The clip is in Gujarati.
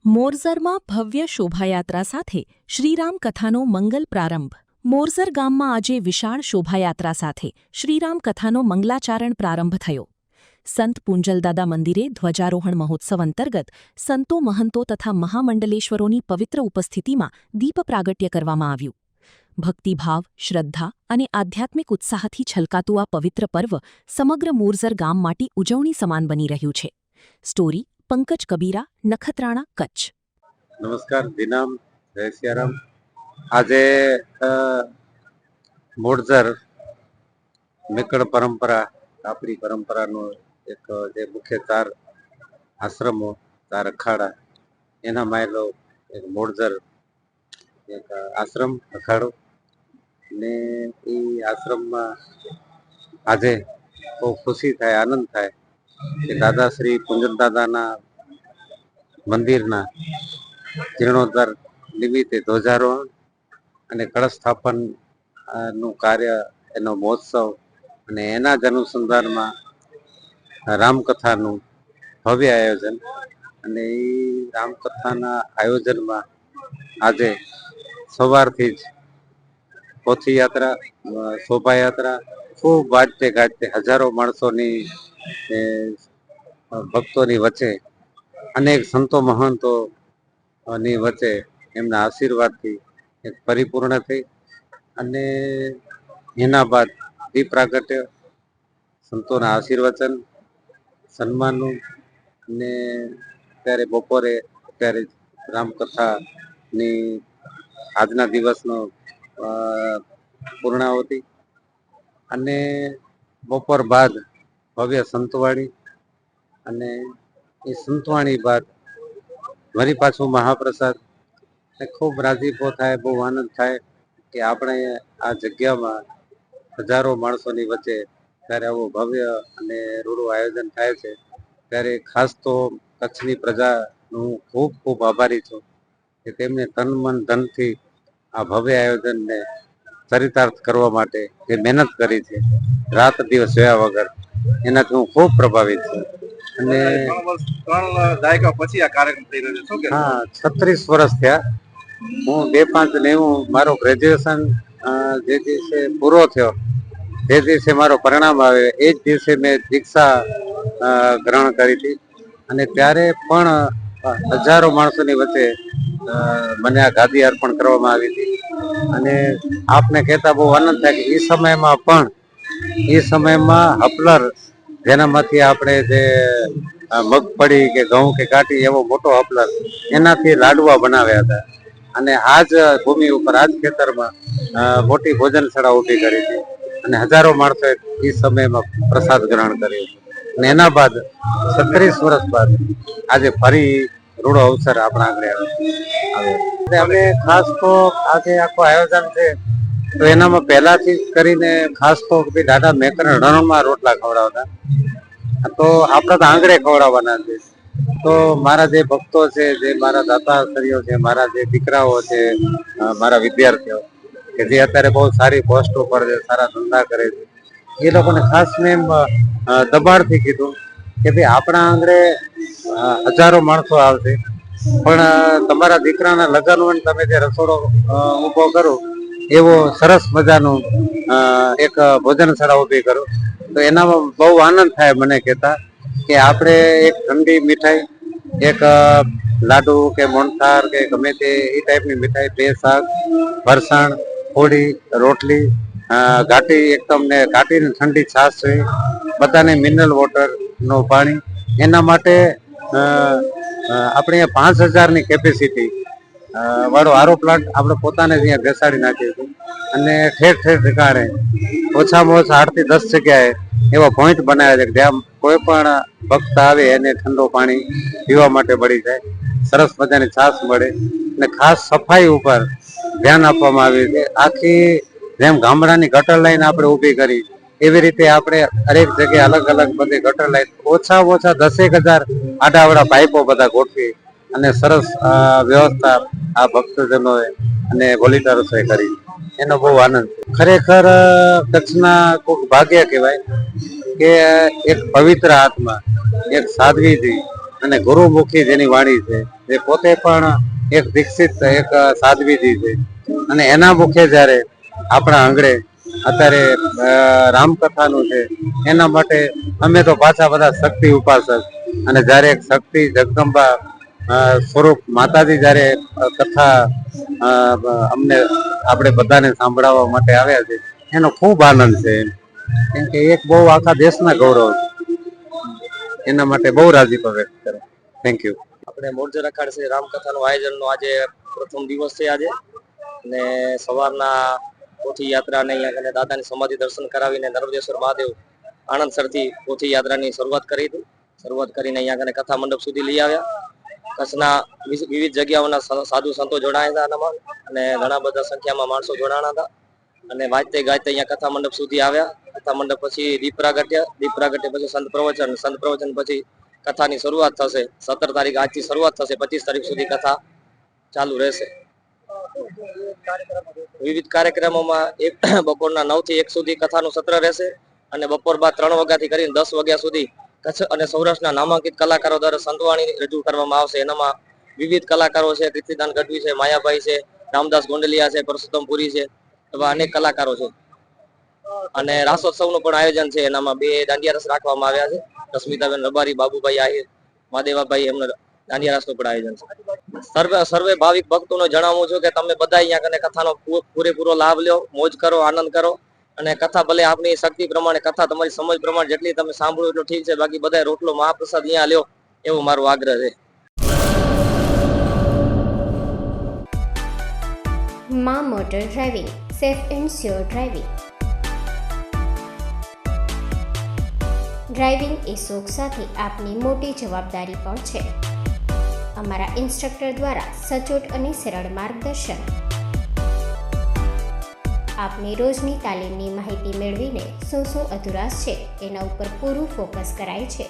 મોરઝરમાં ભવ્ય શોભાયાત્રા સાથે શ્રીરામ કથાનો મંગલ પ્રારંભ. મોરઝર ગામમાં આજે વિશાળ શોભાયાત્રા સાથે શ્રીરામ કથાનો મંગલાચારણ પ્રારંભ થયો. સંત પૂંજલદાદા મંદિરે ધ્વજારોહણ મહોત્સવ અંતર્ગત સંતો મહંતો તથા મહામંડલેશ્વરોની પવિત્ર ઉપસ્થિતિમાં દીપ પ્રાગટ્ય કરવામાં આવ્યું. ભક્તિભાવ, શ્રદ્ધા અને આધ્યાત્મિક ઉત્સાહથી છલકાતું આ પવિત્ર પર્વ સમગ્ર મોરઝર ગામ માટે ઉજવણી સમાન બની રહ્યું છે. સ્ટોરી પંકજ કબીરા, નખત્રાણા, કચ્છ. નમસ્કાર, દિનામ, જય સિયારામ. આજે મોરઝર મેકડ પરંપરા, આપણી પરંપરાનો એક જે મુખ્ય 4 આશ્રમો, 4 અખાડા, એના માયલો એક મોરઝર એક આશ્રમ અખાડો ને એ આશ્રમમાં આજે બહુ ખુશી થાય, આનંદ થાય કે દાદા શ્રી પૂંજલદાદાના મંદિરના જીર્ણોદ્ધાર નિમિત્તે ધ્વજારોહણ અને કળશ સ્થાપન નું કાર્ય, એનો મહોત્સવ અને એના જ અનુસંધાનમાં રામકથાનું ભવ્ય આયોજન. અને એ રામકથાના આયોજનમાં આજે સવારથી જ પોથીયાત્રા, શોભાયાત્રા ખૂબ વાજતે ગાજતે હજારો માણસોની ભક્તોની વચ્ચે, અનેક સંતો મહંતો ની વચ્ચે એમના આશીર્વાદથી એક પરિપૂર્ણ થઈ. અને એના બાદ દીપ પ્રાગટ્ય, સંતોના આશીર્વચન, સન્માનનું, અને ત્યારે બપોરે ત્યારે રામકથાની આજના દિવસનો પૂર્ણાહુતિ અને બપોર બાદ ભવ્ય સંતવાણી, અને એ સંતવાણી બાદ વળી પાછું મહાપ્રસાદ. ખૂબ રાજીપો થાય, બહુ આનંદ થાય કે આપણે આ જગ્યામાં હજારો માણસોની વચ્ચે ત્યારે આવું ભવ્ય અને રૂડું આયોજન થાય છે. ત્યારે ખાસ તો કચ્છની પ્રજાનું ખૂબ ખૂબ આભારી છું કે તેમને તન મન ધનથી આ ભવ્ય આયોજનને ચરિતાર્થ કરવા માટે જે મહેનત કરી છે, રાત દિવસ જોયા વગર, એનાથી હું ખૂબ પ્રભાવિત છું. અને 3 દાયકા પછી આ કાર્યક્રમ થઈ રહ્યો છે. શું કે? હા, 36 વર્ષ થયા. હું 2590 મારો ગ્રેજ્યુએશન જે દિવસે પૂરો થયો, જે દિવસે મારો પરિણામ આવે એ જ દિવસે મેં દીક્ષા ગ્રહણ કરી હતી. અને ત્યારે પણ હજારો માણસોની વચ્ચે મને આ ગાદી અર્પણ કરવામાં આવી હતી. અને આપને કહેતા બહુ આનંદ થાય કે એ સમયમાં હપલર, જેનામાંથી આપણે જે મગફળી કે ઘઉં કે કાટી એવો મોટો હપલર, એનાથી લાડવા બનાવ્યા હતા. અને આ જ ભૂમિ ઉપર, આ જ ખેતરમાં મોટી ભોજનશાળા ઊભી કરી હતી. અને હજારો માણસોએ એ સમયમાં પ્રસાદ ગ્રહણ કર્યો. અને એના બાદ 36 વર્ષ બાદ આજે ફરી રૂડો અવસર આપણા આગળ આવે. અમે ખાસ તો આજે આખું આયોજન છે તો એનામાં પહેલાથી જ કરીને ખાસ તો દાદા મેકર રણમાં રોટલા ખવડાવતા, તો આપણે તો આંગળે ખવડાવવાના છે. તો મારા જે ભક્તો છે, જે મારા દાતાશ્રીઓ છે, મારા જે દીકરાઓ છે, મારા વિદ્યાર્થીઓ કે જે અત્યારે બહુ સારી પોસ્ટ ઉપર છે, સારા ધંધા કરે છે, એ લોકોને ખાસ મેં દબાણથી કીધું કે ભાઈ આપણા આંગળે હજારો માણસો આવશે, પણ તમારા દીકરાના લગ્ન હોય તમે જે રસોડો ઊભો કરો એવો સરસ મજાનું એક ભોજનશાળા ઊભી કરો. તો એનામાં બહુ આનંદ થાય મને કહેતા કે આપણે એક ઠંડી મીઠાઈ, એક લાડુ કે મોહનથાળ કે ગમે તે એ ટાઈપની મીઠાઈ, 2 શાક, ફરસાણ, પૂરી, રોટલી, ઘાટી એકદમ ને ઘાટીની ઠંડી છાશ છે, બધાને મિનરલ વોટર નું પાણી. એના માટે આપણે 5000ની કેપેસિટી વાળો આરો પ્લાન્ટ આપણે પોતાને ત્યાં બેસાડી નાખીએ છીએ. અને ઠેર ઠેર ઠેકાણે ઓછામાં ઓછા 8 થી 10 જગ્યાએ એવા પોઈન્ટ બનાવ્યા છે કે જ્યાં કોઈ પણ ભક્ત આવે એને ઠંડો પાણી પીવા માટે મળી જાય, સરસ મજાની છાશ મળે. અને ખાસ સફાઈ ઉપર ધ્યાન આપવામાં આવ્યું છે. આખી જેમ ગામડાની ગટર લાઈન આપણે ઊભી કરી એવી રીતે આપણે હરેક જગ્યાએ અલગ અલગ બધી ગટર લાઈન ઓછામાં ઓછા 10,000 આડાવડા પાઇપો બધા ગોઠવી અને સરસ વ્યવસ્થા આ ભક્તજનોએ અને વોલિન્ટિયર્સોએ કરી. એનો બહુ આનંદ. ખરેખર કચ્છના ખૂબ ભાગ્ય કહેવાય કે એક પવિત્ર આત્મા, એક સાધ્વીજી અને ગુરુમુખી જેની વાણી છે જે પોતે પણ એક દીક્ષિત એક સાધ્વીજી છે અને એના મુખે જ્યારે આપણા આંગણે અત્યારે રામકથાનું છે એના માટે અમે તો પાછા બધા શક્તિ ઉપાસક અને જ્યારે એક શક્તિ જગદંબા સ્વરૂપ માતાજી જ્યારે કથા અમને આપણે બધાને સાંભળવા માટે આવ્યા છે એનો ખૂબ આનંદ છે કેમ કે એક બહુ આખા દેશના ગૌરવ છે એના માટે બહુ રાજીપો વ્યક્ત કરે. Thank you. આપણે મોરજર અખાડ શ્રી રામકથાનું આયોજનનો આજે પ્રથમ દિવસ છે આજે, અને સવારના પોથી યાત્રાને અહીંયા કને દાદાની સમાધિ દર્શન કરાવીને નર્મદેશ્વર મહાદેવ આણંદસરથી પોથી યાત્રાની શરૂઆત કરી હતી. શરૂઆત કરીને અહીંયા કને કથા મંડપ સુધી લઈ આવ્યા. કચ્છના વિવિધ જગ્યાઓના સાધુ સંતો જોડાયા હતા આનામાં, અને ઘણા બધા સંખ્યામાં માણસો જોડાણા હતા અને વાજતે ગાજતે અહીંયા કથા મંડપ સુધી આવ્યા. કથા મંડપ પછી દીપ પ્રાગટ્ય પછી સંત પ્રવચન પછી કથાની શરૂઆત થશે. 17 તારીખ આજથી શરૂઆત થશે, 25 તારીખ સુધી કથા ચાલુ રહેશે. વિવિધ કાર્યક્રમોમાં બપોરના 9 થી 1 સુધી કથાનું સત્ર રહેશે અને બપોર બાદ 3 વાગ્યાથી કરીને 10 વાગ્યા સુધી કચ્છ અને સૌરાષ્ટ્રના નામાંકિત કલાકારો દ્વારા સંતવાણી રજૂ કરવામાં આવશે. એનામાં વિવિધ કલાકારો છે, કીર્તિદાન ગઢવી છે, માયાભાઈ છે, રામદાસ ગોંડલિયા છે, પરસોત્તમ પુરી છે, એવા અનેક કલાકારો છે. અને રાસોત્સવનું પણ આયોજન છે. એનામાં 2 દાંડિયા રસ રાખવામાં આવ્યા છે. રશ્મિતાબેન રબારી, બાબુભાઈ આહિર, મહાદેવાભાઈ, એમનું દાંડિયા રસનું પણ આયોજન છે. સર્વે ભાવિક ભક્તોને જણાવું છું કે તમે બધા અહીંયા કને કથાનો પૂરેપૂરો લાભ લ્યો, મોજ કરો, આનંદ કરો. અને કથા ભલે આપની શક્તિ પ્રમાણે, કથા તમારી સમજ પ્રમાણે જેટલી તમે સાંભળો એટલું ઠીક છે, બાકી બધા રોટલો મહાપ્રસાદ અહીંયા લ્યો એવો મારો આગ્રહ છે. માં motor driving, safe and sure driving. Driving એ શોખ સાથે આપની મોટી જવાબદારી પણ છે. અમારા ઇન્સ્ટ્રક્ટર દ્વારા સચોટ અને સરળ માર્ગદર્શન. આપની રોજની તાલીમની માહિતી મેળવીને શું અધુરાશ છે એના ઉપર પૂરું ફોકસ કરાય છે.